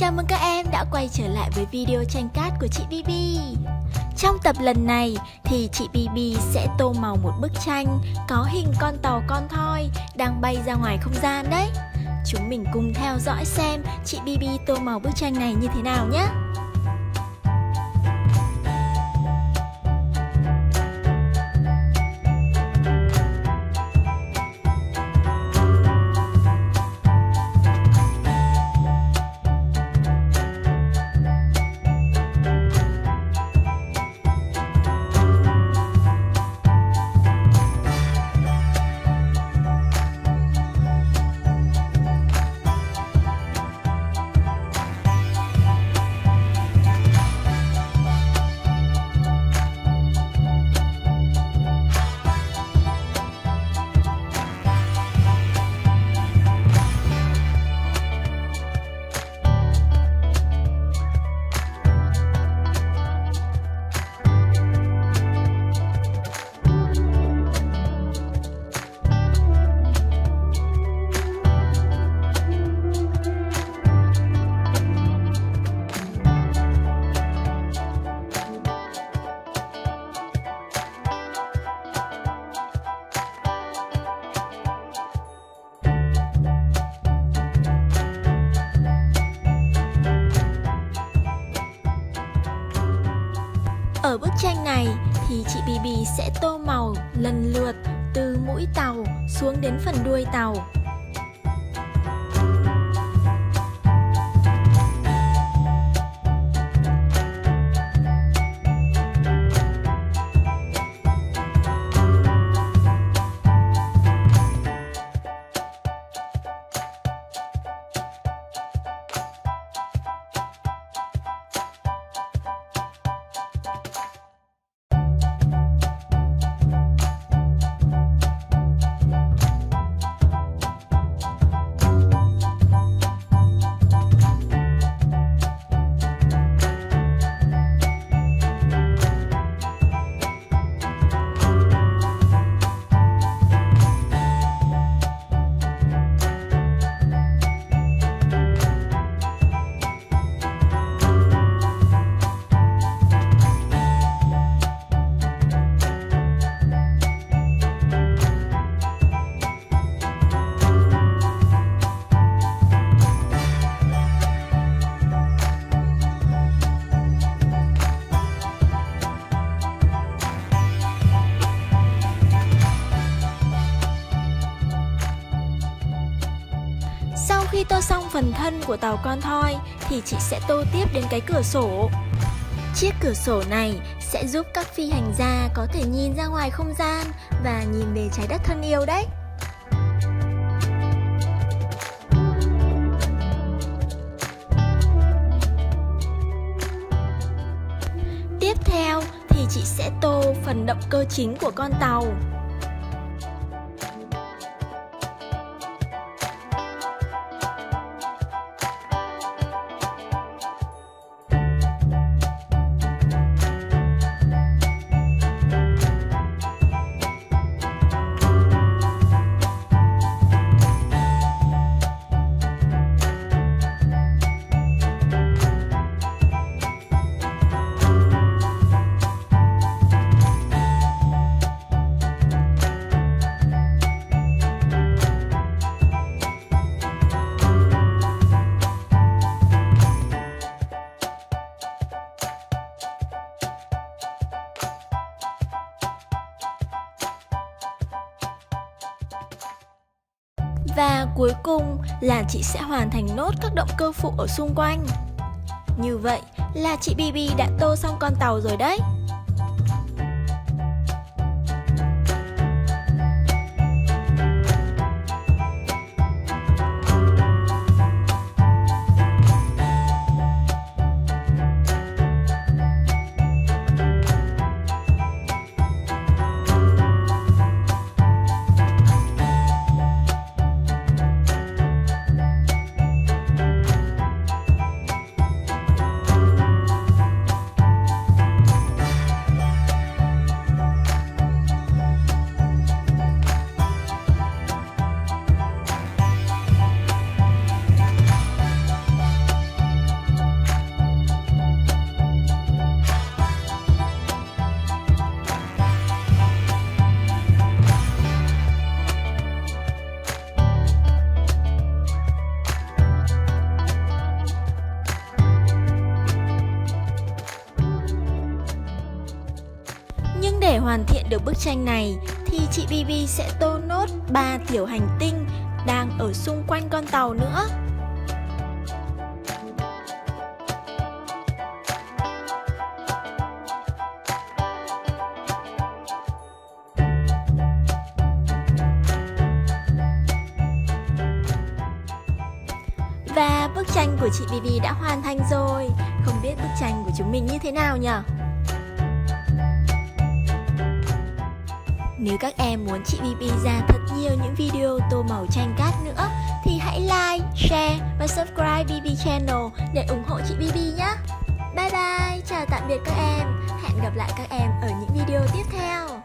Chào mừng các em đã quay trở lại với video tranh cát của chị Bibi. Trong tập lần này thì chị Bibi sẽ tô màu một bức tranh có hình con tàu con thoi đang bay ra ngoài không gian đấy. Chúng mình cùng theo dõi xem chị Bibi tô màu bức tranh này như thế nào nhé. Ở bức tranh này thì chị Bibi sẽ tô màu lần lượt từ mũi tàu xuống đến phần đuôi tàu. Sau khi tô xong phần thân của tàu con thoi thì chị sẽ tô tiếp đến cái cửa sổ. Chiếc cửa sổ này sẽ giúp các phi hành gia có thể nhìn ra ngoài không gian và nhìn về trái đất thân yêu đấy. Tiếp theo thì chị sẽ tô phần động cơ chính của con tàu. Và cuối cùng là chị sẽ hoàn thành nốt các động cơ phụ ở xung quanh. Như vậy là chị Bibi đã tô xong con tàu rồi đấy. hoàn thiện được bức tranh này thì chị Bibi sẽ tô nốt 3 tiểu hành tinh đang ở xung quanh con tàu nữa. Và bức tranh của chị Bibi đã hoàn thành rồi. Không biết bức tranh của chúng mình như thế nào nhỉ? Nếu các em muốn chị Bibi ra thật nhiều những video tô màu tranh cát nữa thì hãy like, share và subscribe Bibi Channel để ủng hộ chị Bibi nhé. Bye bye, chào tạm biệt các em. Hẹn gặp lại các em ở những video tiếp theo.